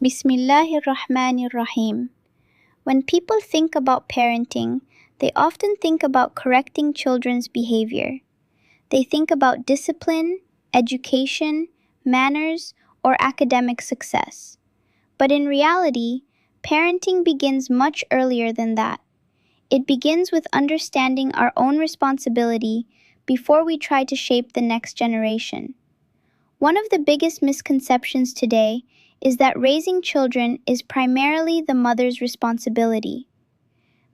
Bismillahirrahmanirrahim. When people think about parenting, they often think about correcting children's behavior. They think about discipline, education, manners, or academic success. But in reality, parenting begins much earlier than that. It begins with understanding our own responsibility before we try to shape the next generation. One of the biggest misconceptions today is that raising children is primarily the mother's responsibility.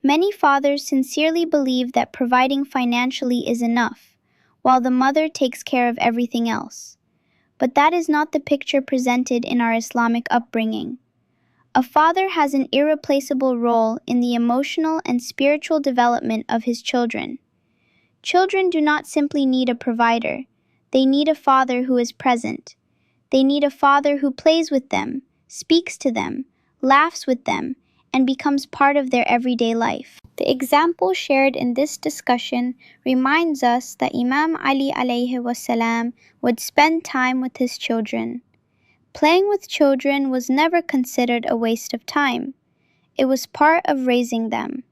Many fathers sincerely believe that providing financially is enough, while the mother takes care of everything else. But that is not the picture presented in our Islamic upbringing. A father has an irreplaceable role in the emotional and spiritual development of his children. Children do not simply need a provider, they need a father who is present. They need a father who plays with them, speaks to them, laughs with them, and becomes part of their everyday life. The example shared in this discussion reminds us that Imam Ali alayhi wasalam would spend time with his children. Playing with children was never considered a waste of time. It was part of raising them.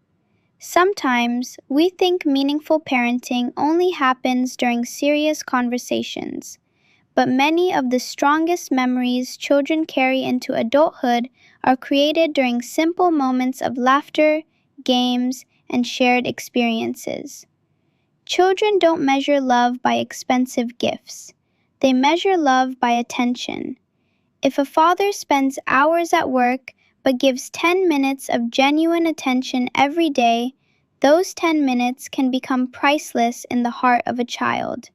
Sometimes we think meaningful parenting only happens during serious conversations. But many of the strongest memories children carry into adulthood are created during simple moments of laughter, games, and shared experiences. Children don't measure love by expensive gifts. They measure love by attention. If a father spends hours at work but gives 10 minutes of genuine attention every day, those 10 minutes can become priceless in the heart of a child.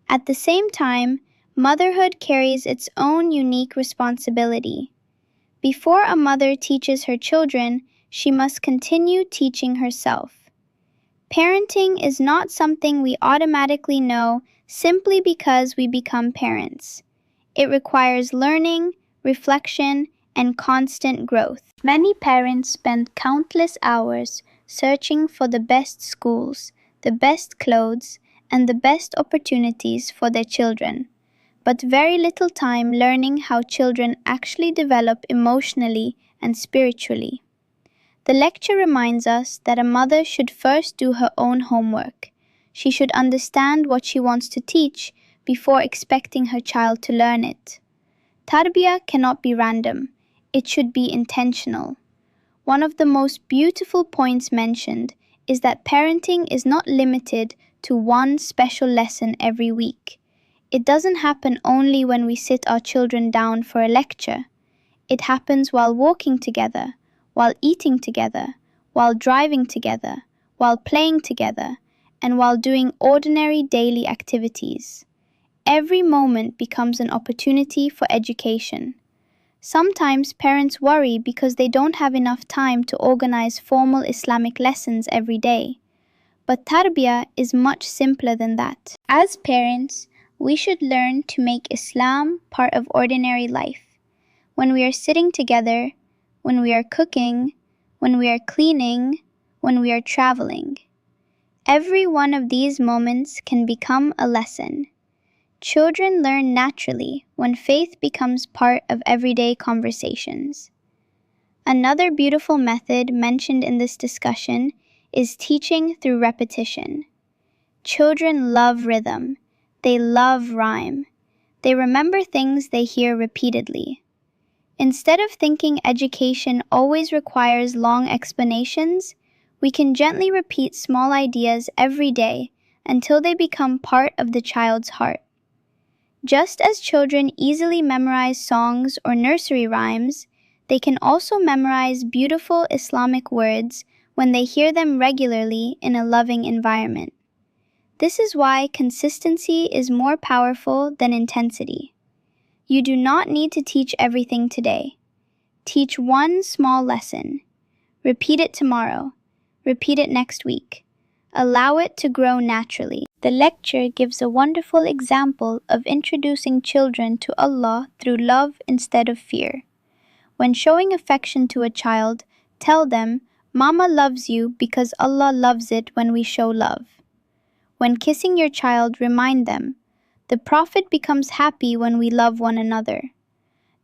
At the same time, motherhood carries its own unique responsibility. Before a mother teaches her children, she must continue teaching herself. Parenting is not something we automatically know simply because we become parents. It requires learning, reflection, and constant growth. Many parents spend countless hours searching for the best schools, the best clothes, and the best opportunities for their children, but very little time learning how children actually develop emotionally and spiritually. The lecture reminds us that a mother should first do her own homework. She should understand what she wants to teach before expecting her child to learn it. Tarbiyah cannot be random. It should be intentional. One of the most beautiful points mentioned is that parenting is not limited to one special lesson every week. It doesn't happen only when we sit our children down for a lecture. It happens while walking together, while eating together, while driving together, while playing together, and while doing ordinary daily activities. Every moment becomes an opportunity for education. Sometimes parents worry because they don't have enough time to organize formal Islamic lessons every day. But tarbiyah is much simpler than that. As parents, we should learn to make Islam part of ordinary life. When we are sitting together, when we are cooking, when we are cleaning, when we are traveling. Every one of these moments can become a lesson. Children learn naturally when faith becomes part of everyday conversations. Another beautiful method mentioned in this discussion is teaching through repetition. Children love rhythm. They love rhyme. They remember things they hear repeatedly. Instead of thinking education always requires long explanations, we can gently repeat small ideas every day until they become part of the child's heart. Just as children easily memorize songs or nursery rhymes, they can also memorize beautiful Islamic words when they hear them regularly in a loving environment. This is why consistency is more powerful than intensity. You do not need to teach everything today. Teach one small lesson. Repeat it tomorrow. Repeat it next week. Allow it to grow naturally. The lecture gives a wonderful example of introducing children to Allah through love instead of fear. When showing affection to a child, tell them, "Mama loves you because Allah loves it when we show love." When kissing your child, remind them, "The Prophet becomes happy when we love one another."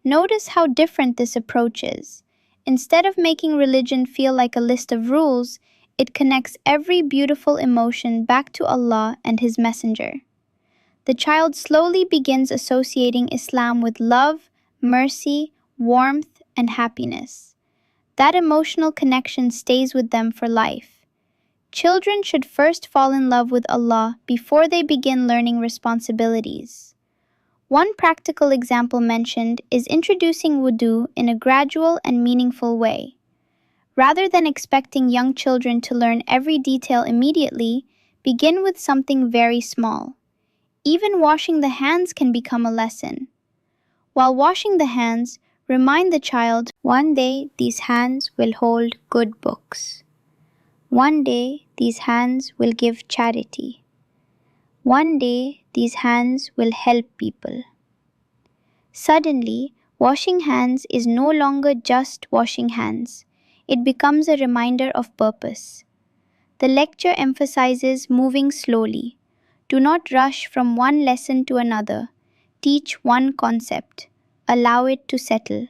Notice how different this approach is. Instead of making religion feel like a list of rules, it connects every beautiful emotion back to Allah and His Messenger. The child slowly begins associating Islam with love, mercy, warmth, and happiness. That emotional connection stays with them for life. Children should first fall in love with Allah before they begin learning responsibilities. One practical example mentioned is introducing wudu in a gradual and meaningful way. Rather than expecting young children to learn every detail immediately, begin with something very small. Even washing the hands can become a lesson. While washing the hands, remind the child, one day these hands will hold good books. One day these hands will give charity. One day these hands will help people. Suddenly, washing hands is no longer just washing hands. It becomes a reminder of purpose. The lecture emphasizes moving slowly. Do not rush from one lesson to another. Teach one concept. Allow it to settle.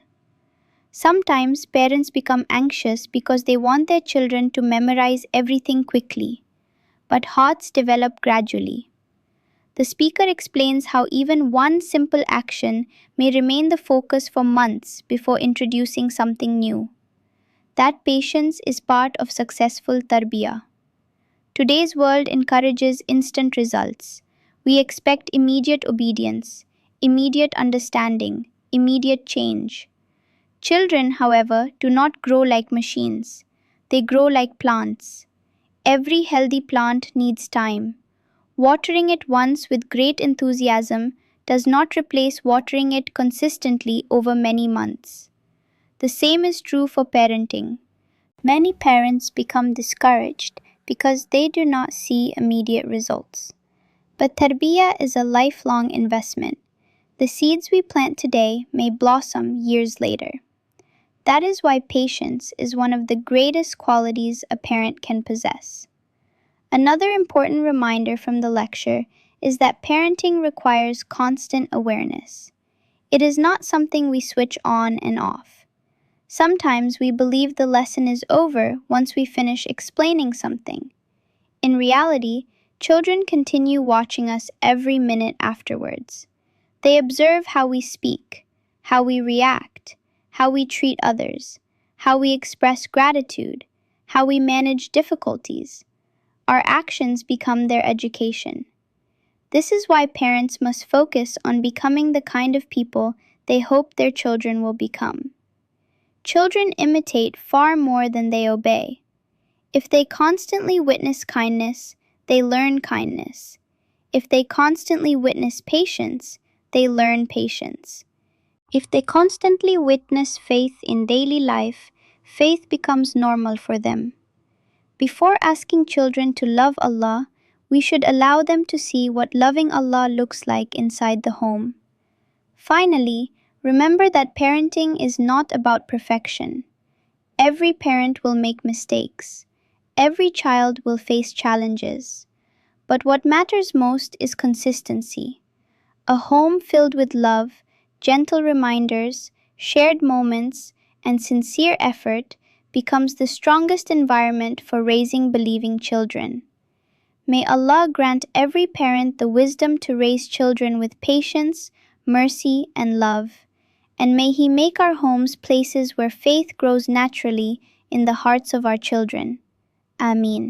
Sometimes parents become anxious because they want their children to memorize everything quickly. But hearts develop gradually. The speaker explains how even one simple action may remain the focus for months before introducing something new. That patience is part of successful tarbiyah. Today's world encourages instant results. We expect immediate obedience, immediate understanding, immediate change. Children, however, do not grow like machines. They grow like plants. Every healthy plant needs time. Watering it once with great enthusiasm does not replace watering it consistently over many months. The same is true for parenting. Many parents become discouraged because they do not see immediate results. But tarbiyah is a lifelong investment. The seeds we plant today may blossom years later. That is why patience is one of the greatest qualities a parent can possess. Another important reminder from the lecture is that parenting requires constant awareness. It is not something we switch on and off. Sometimes we believe the lesson is over once we finish explaining something. In reality, children continue watching us every minute afterwards. They observe how we speak, how we react, how we treat others, how we express gratitude, how we manage difficulties. Our actions become their education. This is why parents must focus on becoming the kind of people they hope their children will become. Children imitate far more than they obey. If they constantly witness kindness, they learn kindness. If they constantly witness patience, they learn patience. If they constantly witness faith in daily life, faith becomes normal for them. Before asking children to love Allah, we should allow them to see what loving Allah looks like inside the home. Finally, remember that parenting is not about perfection. Every parent will make mistakes. Every child will face challenges. But what matters most is consistency. A home filled with love, gentle reminders, shared moments, and sincere effort becomes the strongest environment for raising believing children. May Allah grant every parent the wisdom to raise children with patience, mercy, and love. And may He make our homes places where faith grows naturally in the hearts of our children. Ameen.